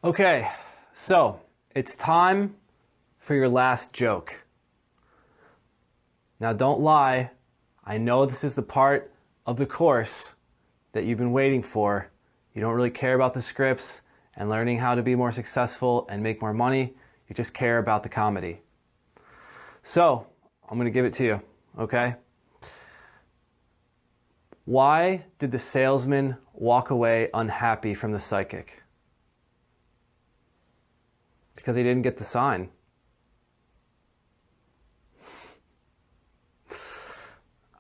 Okay, so it's time for your last joke. Now don't lie, I know this is the part of the course that you've been waiting for. You don't really care about the scripts and learning how to be more successful and make more money. You just care about the comedy. So, I'm going to give it to you, okay? Why did the salesman walk away unhappy from the psychic? Because he didn't get the sign.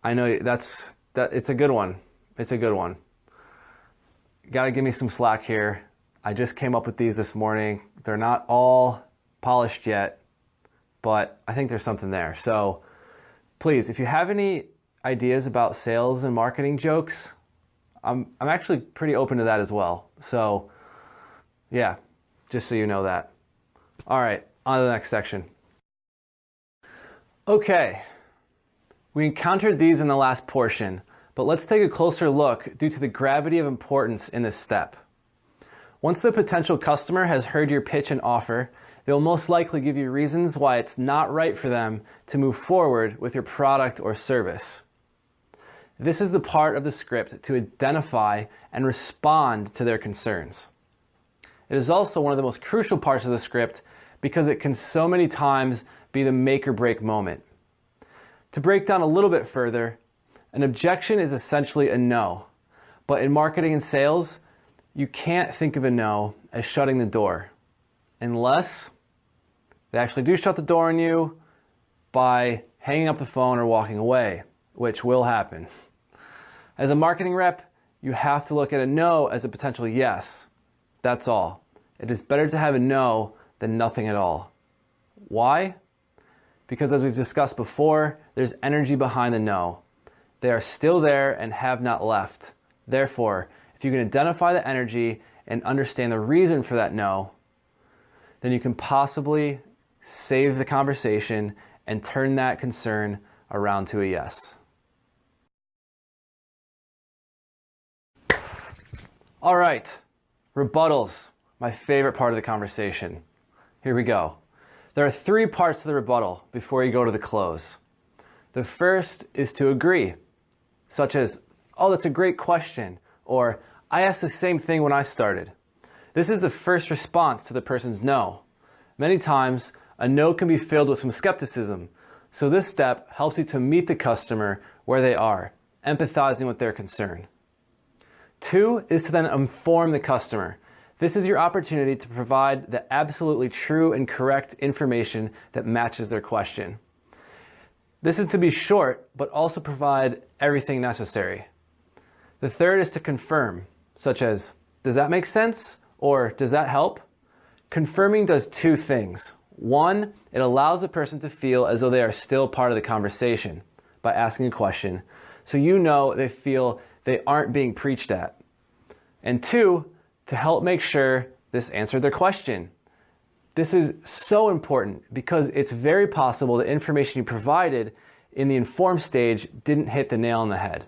I know it's a good one. It's a good one. You gotta give me some slack here. I just came up with these this morning. They're not all polished yet, but I think there's something there. So please, if you have any ideas about sales and marketing jokes, I'm actually pretty open to that as well. So yeah, just so you know that. All right, on to the next section. Okay, we encountered these in the last portion, but let's take a closer look due to the gravity of importance in this step. Once the potential customer has heard your pitch and offer, they'll most likely give you reasons why it's not right for them to move forward with your product or service. This is the part of the script to identify and respond to their concerns. It is also one of the most crucial parts of the script because it can so many times be the make or break moment. To break down a little bit further, an objection is essentially a no, but in marketing and sales, you can't think of a no as shutting the door unless they actually do shut the door on you by hanging up the phone or walking away, which will happen. As a marketing rep, you have to look at a no as a potential yes. That's all. It is better to have a no than nothing at all. Why? Because as we've discussed before, there's energy behind the no. They are still there and have not left. Therefore, if you can identify the energy and understand the reason for that no, then you can possibly save the conversation and turn that concern around to a yes. All right, rebuttals, my favorite part of the conversation. Here we go. There are 3 parts to the rebuttal before you go to the close. The first is to agree, such as, oh, that's a great question, or I asked the same thing when I started. This is the first response to the person's no. Many times, a no can be filled with some skepticism, so this step helps you to meet the customer where they are, empathizing with their concern. 2 is to then inform the customer. This is your opportunity to provide the absolutely true and correct information that matches their question. This is to be short, but also provide everything necessary. The third is to confirm, such as, does that make sense? Or does that help? Confirming does 2 things. 1, it allows the person to feel as though they are still part of the conversation by asking a question, so you know they feel they aren't being preached at. And 2, to help make sure this answered their question. This is so important because it's very possible the information you provided in the inform stage didn't hit the nail on the head.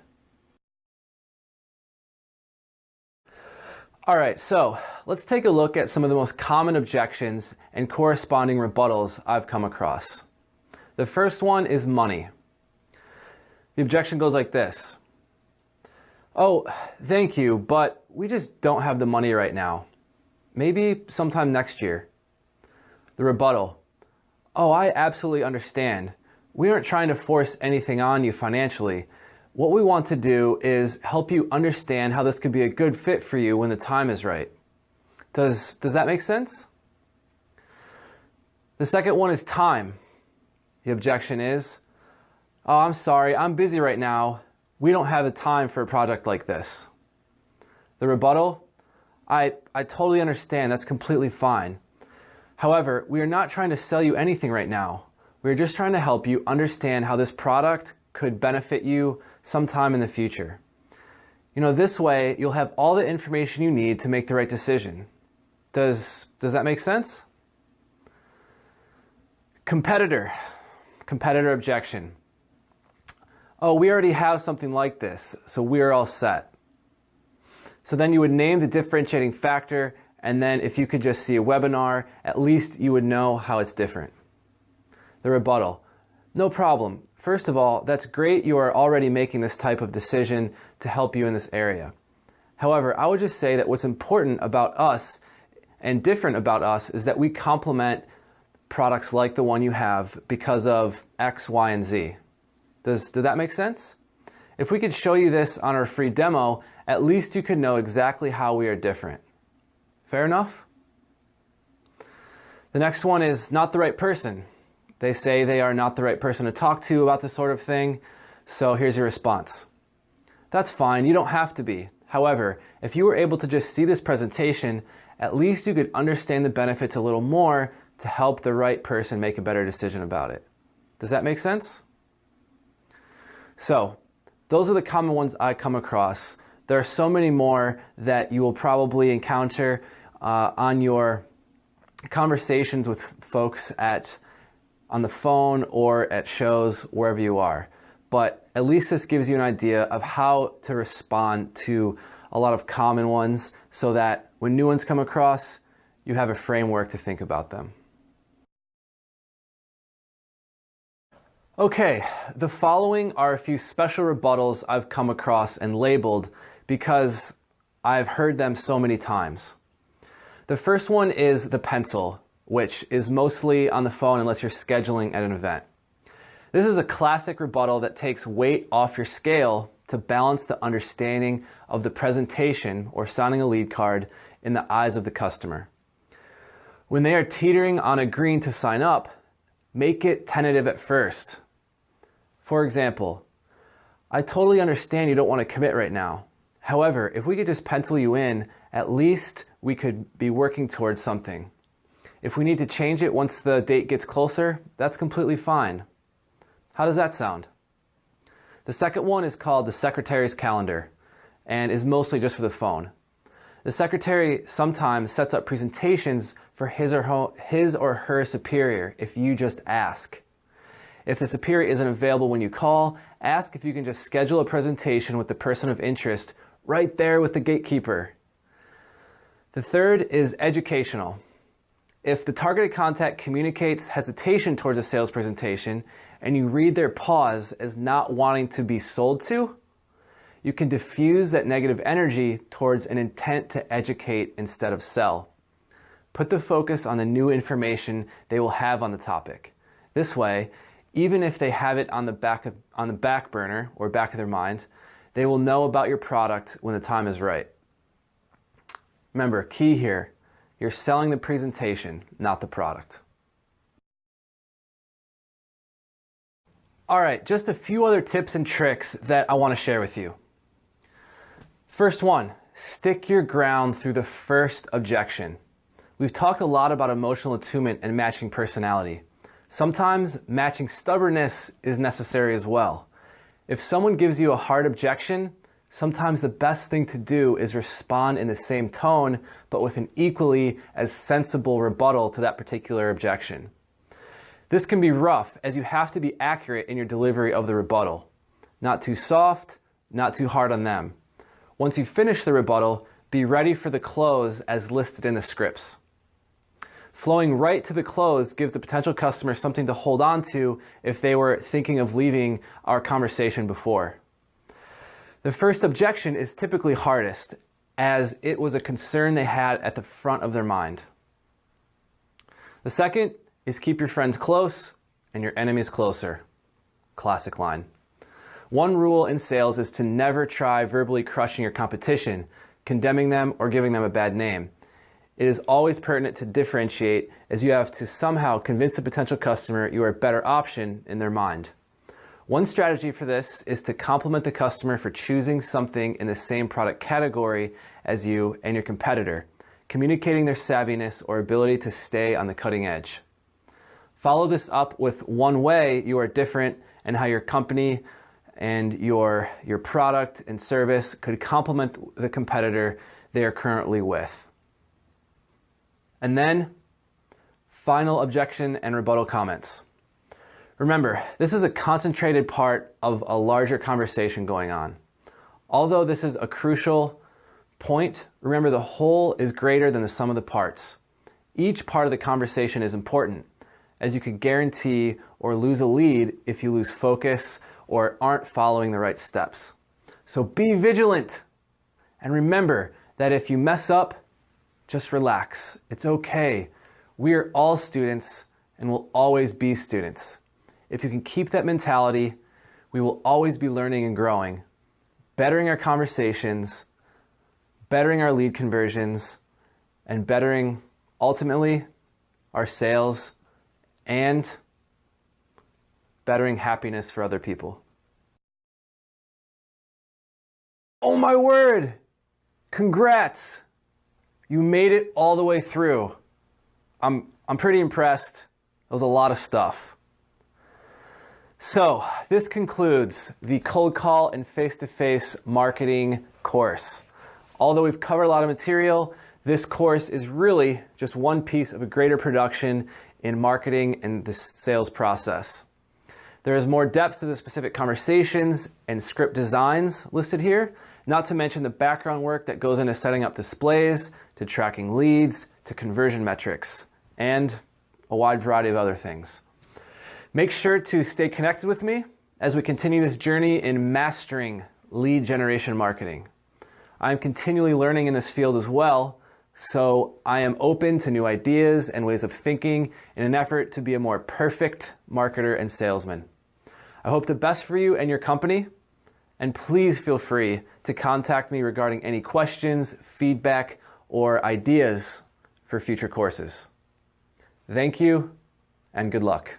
All right, so let's take a look at some of the most common objections and corresponding rebuttals I've come across. The first one is money. The objection goes like this. Oh, thank you, but we just don't have the money right now. Maybe sometime next year. The rebuttal. Oh, I absolutely understand. We aren't trying to force anything on you financially. What we want to do is help you understand how this could be a good fit for you when the time is right. Does that make sense? The second one is time. The objection is, oh, I'm sorry, I'm busy right now. We don't have the time for a project like this. The rebuttal, I totally understand, that's completely fine. However, we are not trying to sell you anything right now. We are just trying to help you understand how this product could benefit you sometime in the future. You know, this way you'll have all the information you need to make the right decision. Does that make sense? Competitor objection. Oh, we already have something like this, so we're all set. So then you would name the differentiating factor and then if you could just see a webinar, at least you would know how it's different. The rebuttal. No problem. First of all, that's great you are already making this type of decision to help you in this area. However, I would just say that what's important about us and different about us is that we complement products like the one you have because of X, Y, and Z. Does that make sense? If we could show you this on our free demo, at least you could know exactly how we are different. Fair enough? The next one is not the right person. They say they are not the right person to talk to about this sort of thing, so here's your response. That's fine, you don't have to be. However, if you were able to just see this presentation, at least you could understand the benefits a little more to help the right person make a better decision about it. Does that make sense? So, those are the common ones I come across. There are so many more that you will probably encounter on your conversations with folks on the phone or at shows, wherever you are. But at least this gives you an idea of how to respond to a lot of common ones so that when new ones come across, you have a framework to think about them. Okay, the following are a few special rebuttals I've come across and labeled because I've heard them so many times. The first one is the pencil, which is mostly on the phone unless you're scheduling at an event. This is a classic rebuttal that takes weight off your scale to balance the understanding of the presentation or signing a lead card in the eyes of the customer. When they are teetering on agreeing to sign up, make it tentative at first. For example, I totally understand you don't want to commit right now. However, if we could just pencil you in, at least we could be working towards something. If we need to change it once the date gets closer, that's completely fine. How does that sound? The second one is called the secretary's calendar and is mostly just for the phone. The secretary sometimes sets up presentations for his or her superior if you just ask. If the superior isn't available when you call, ask if you can just schedule a presentation with the person of interest right there with the gatekeeper. The third is educational. If the targeted contact communicates hesitation towards a sales presentation and you read their pause as not wanting to be sold to, you can diffuse that negative energy towards an intent to educate instead of sell. Put the focus on the new information they will have on the topic. This way, even if they have it on the back burner or back of their mind, they will know about your product when the time is right. Remember, key here, you're selling the presentation, not the product. All right, just a few other tips and tricks that I want to share with you. First one, stick your ground through the first objection. We've talked a lot about emotional attunement and matching personality. Sometimes matching stubbornness is necessary as well. If someone gives you a hard objection, sometimes the best thing to do is respond in the same tone, but with an equally as sensible rebuttal to that particular objection. This can be rough as you have to be accurate in your delivery of the rebuttal. Not too soft, not too hard on them. Once you finish the rebuttal, be ready for the close as listed in the scripts. Flowing right to the close gives the potential customer something to hold on to if they were thinking of leaving our conversation before. The first objection is typically hardest, as it was a concern they had at the front of their mind. The second is keep your friends close and your enemies closer. Classic line. One rule in sales is to never try verbally crushing your competition, condemning them, or giving them a bad name. It is always pertinent to differentiate, as you have to somehow convince the potential customer you are a better option in their mind. One strategy for this is to compliment the customer for choosing something in the same product category as you and your competitor, communicating their savviness or ability to stay on the cutting edge. Follow this up with one way you are different and how your company and your product and service could complement the competitor they are currently with. And then, final objection and rebuttal comments. Remember, this is a concentrated part of a larger conversation going on. Although this is a crucial point, remember the whole is greater than the sum of the parts. Each part of the conversation is important, as you could guarantee or lose a lead if you lose focus or aren't following the right steps. So be vigilant, and remember that if you mess up, just relax. It's okay. We are all students and will always be students. If you can keep that mentality, we will always be learning and growing, bettering our conversations, bettering our lead conversions, and bettering, ultimately, our sales and bettering happiness for other people. Oh my word! Congrats! You made it all the way through. I'm pretty impressed. That was a lot of stuff. So this concludes the cold call and face-to-face marketing course. Although we've covered a lot of material, this course is really just one piece of a greater production in marketing and the sales process. There is more depth to the specific conversations and script designs listed here, not to mention the background work that goes into setting up displays, to tracking leads, to conversion metrics, and a wide variety of other things. Make sure to stay connected with me as we continue this journey in mastering lead generation marketing. I'm continually learning in this field as well, so I am open to new ideas and ways of thinking in an effort to be a more perfect marketer and salesman. I hope the best for you and your company, and please feel free to contact me regarding any questions, feedback, or ideas for future courses. Thank you, and good luck.